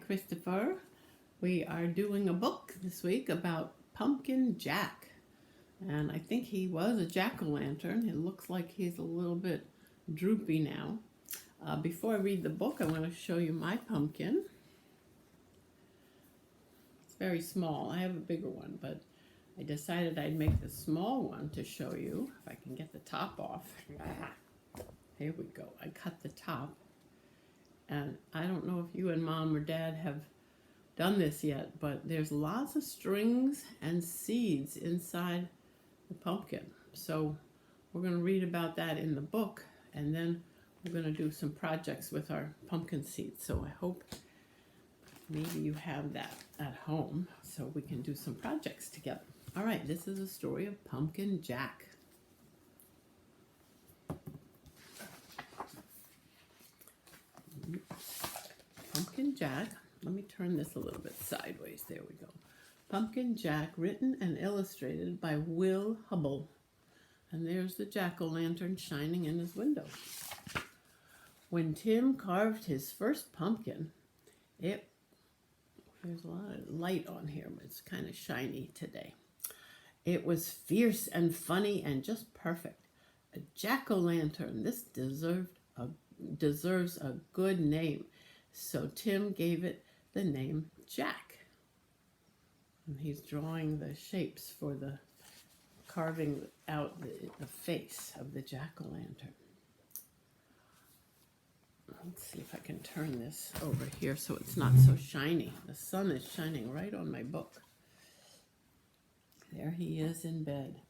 Christopher. We are doing a book this week about Pumpkin Jack. And I think he was a jack-o'-lantern. It looks like he's a little bit droopy now. Before I read the book, I want to show you my pumpkin. It's very small. I have a bigger one, but I decided I'd make the small one to show you. If I can get the top off. Here we go. I cut the top. And I don't know if you and Mom or Dad have done this yet, but there's lots of strings and seeds inside the pumpkin. So we're going to read about that in the book, and then we're going to do some projects with our pumpkin seeds. So I hope maybe you have that at home so we can do some projects together. All right, this is a story of Pumpkin Jack. Pumpkin Jack, let me turn this a little bit sideways, there we go. Pumpkin Jack, written and illustrated by Will Hubble. And there's the jack-o'-lantern shining in his window. When Tim carved his first pumpkin, there's a lot of light on here, but it's kind of shiny today. It was fierce and funny and just perfect. A jack-o'-lantern, this deserves a good name. So Tim gave it the name Jack. And he's drawing the shapes for the carving out the face of the jack-o'-lantern. Let's see if I can turn this over here so it's not so shiny. The sun is shining right on my book. There he is in bed.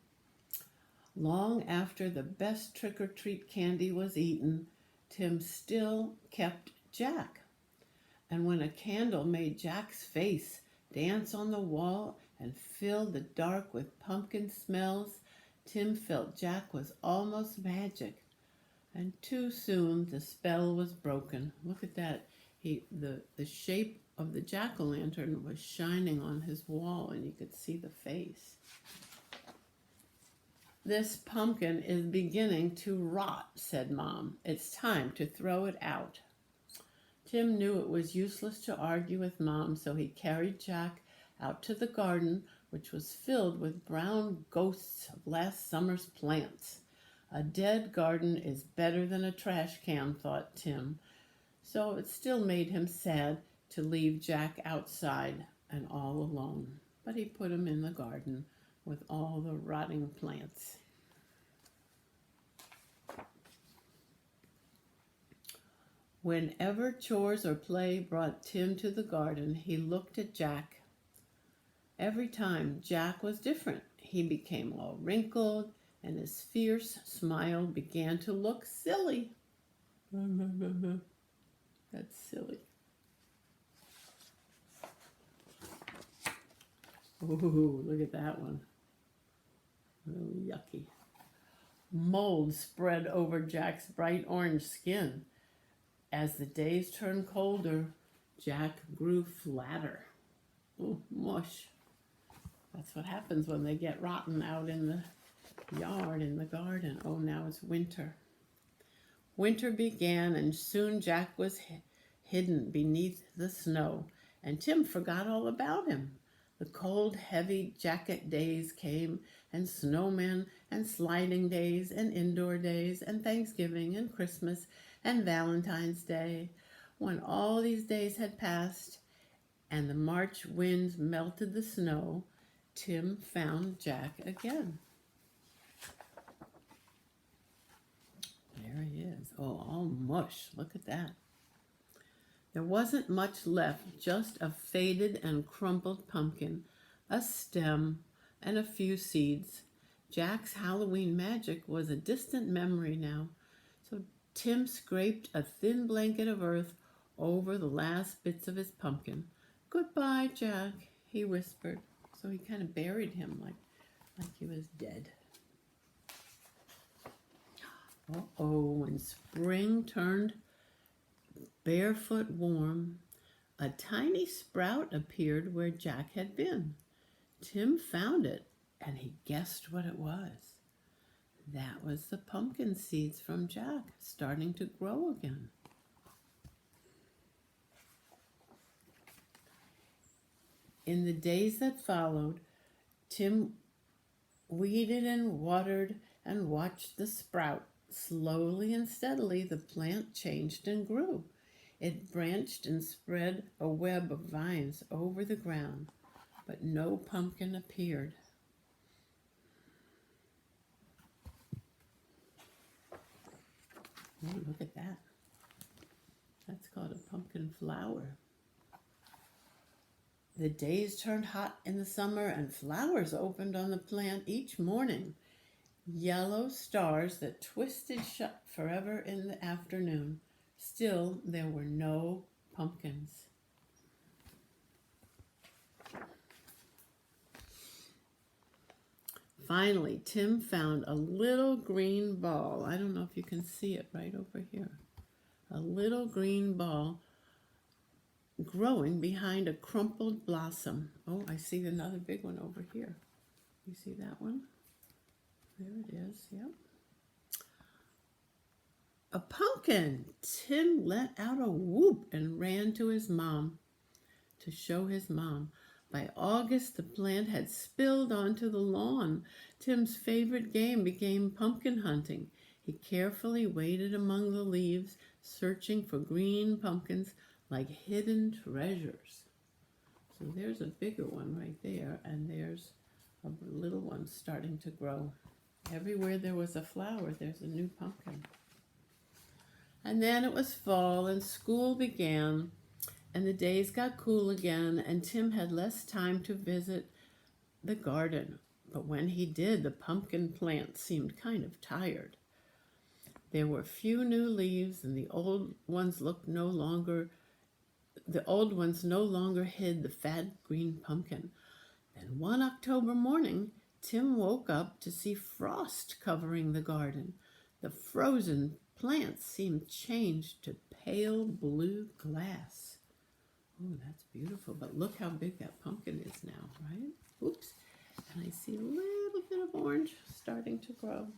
Long after the best trick-or-treat candy was eaten, Tim still kept Jack. And when a candle made Jack's face dance on the wall and filled the dark with pumpkin smells, Tim felt Jack was almost magic. And too soon the spell was broken. Look at that. The shape of the jack-o'-lantern was shining on his wall, and you could see the face. This pumpkin is beginning to rot, said Mom. It's time to throw it out. Tim knew it was useless to argue with Mom, so he carried Jack out to the garden, which was filled with brown ghosts of last summer's plants. A dead garden is better than a trash can, thought Tim. So it still made him sad to leave Jack outside and all alone. But he put him in the garden with all the rotting plants. Whenever chores or play brought Tim to the garden, he looked at Jack. Every time Jack was different. He became all wrinkled, and his fierce smile began to look silly. That's silly. Ooh, look at that one. Really yucky. Mold spread over Jack's bright orange skin. As the days turned colder, Jack grew flatter. Ooh, mush. That's what happens when they get rotten out in the yard, in the garden. Oh, now it's winter. Winter began, and soon Jack was hidden beneath the snow, and Tim forgot all about him. The cold, heavy jacket days came, and snowmen, and sliding days, and indoor days, and Thanksgiving, and Christmas, and Valentine's Day. When all these days had passed, and the March winds melted the snow, Tim found Jack again. There he is. Oh, all mush. Look at that. There wasn't much left, just a faded and crumpled pumpkin, a stem, and a few seeds. Jack's Halloween magic was a distant memory now, so Tim scraped a thin blanket of earth over the last bits of his pumpkin. Goodbye, Jack, he whispered. So he kind of buried him like he was dead. Uh-oh, when spring turned barefoot warm, a tiny sprout appeared where Jack had been. Tim found it, and he guessed what it was. That was the pumpkin seeds from Jack starting to grow again. In the days that followed, Tim weeded and watered and watched the sprout. Slowly and steadily, the plant changed and grew. It branched and spread a web of vines over the ground, but no pumpkin appeared. Oh, look at that. That's called a pumpkin flower. The days turned hot in the summer and flowers opened on the plant each morning. Yellow stars that twisted shut forever in the afternoon. Still, there were no pumpkins. Finally, Tim found a little green ball. I don't know if you can see it right over here. A little green ball growing behind a crumpled blossom. Oh, I see another big one over here. You see that one? There it is, yep. A pumpkin! Tim let out a whoop and ran to his mom to show his mom. By August, the plant had spilled onto the lawn. Tim's favorite game became pumpkin hunting. He carefully waded among the leaves, searching for green pumpkins like hidden treasures. So there's a bigger one right there, and there's a little one starting to grow. Everywhere there was a flower, there's a new pumpkin. And then it was fall, and school began, and the days got cool again, and Tim had less time to visit the garden. But when he did, the pumpkin plant seemed kind of tired. There were few new leaves, and the old ones no longer hid the fat green pumpkin. Then one October morning, Tim woke up to see frost covering the garden. The frozen plants seemed changed to pale blue glass. Oh, that's beautiful, but look how big that pumpkin is now, right? Oops, and I see a little bit of orange starting to grow.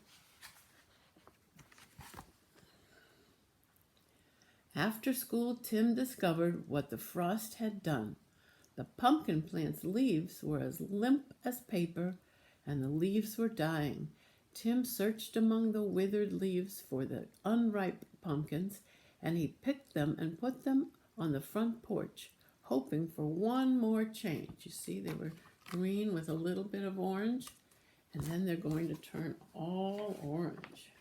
After school, Tim discovered what the frost had done. The pumpkin plant's leaves were as limp as paper, and the leaves were dying. Tim searched among the withered leaves for the unripe pumpkins, and he picked them and put them on the front porch, hoping for one more change. You see, they were green with a little bit of orange, and then they're going to turn all orange.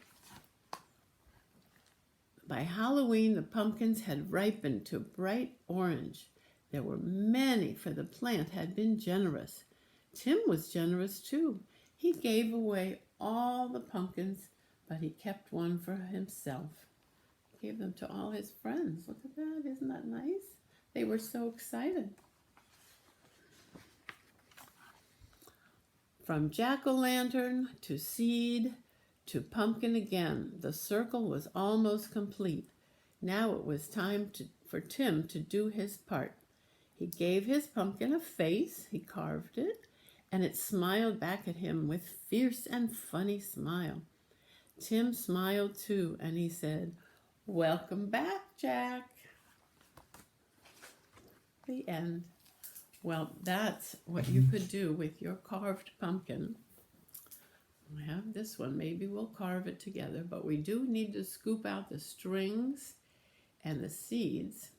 By Halloween, the pumpkins had ripened to bright orange. There were many, for the plant had been generous. Tim was generous too. He gave away all the pumpkins, but he kept one for himself. He gave them to all his friends. Look at that, isn't that nice? They were so excited. From jack-o'-lantern to seed to pumpkin again, the circle was almost complete. Now it was time for Tim to do his part. He gave his pumpkin a face, he carved it, and it smiled back at him with fierce and funny smile. Tim smiled too, and he said, "Welcome back, Jack." The end. Well, that's what you could do with your carved pumpkin. I have this one. Maybe we'll carve it together, but we do need to scoop out the strings and the seeds,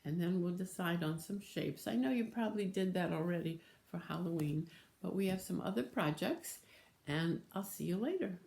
and then we'll decide on some shapes. I know you probably did that already for Halloween, but we have some other projects, and I'll see you later.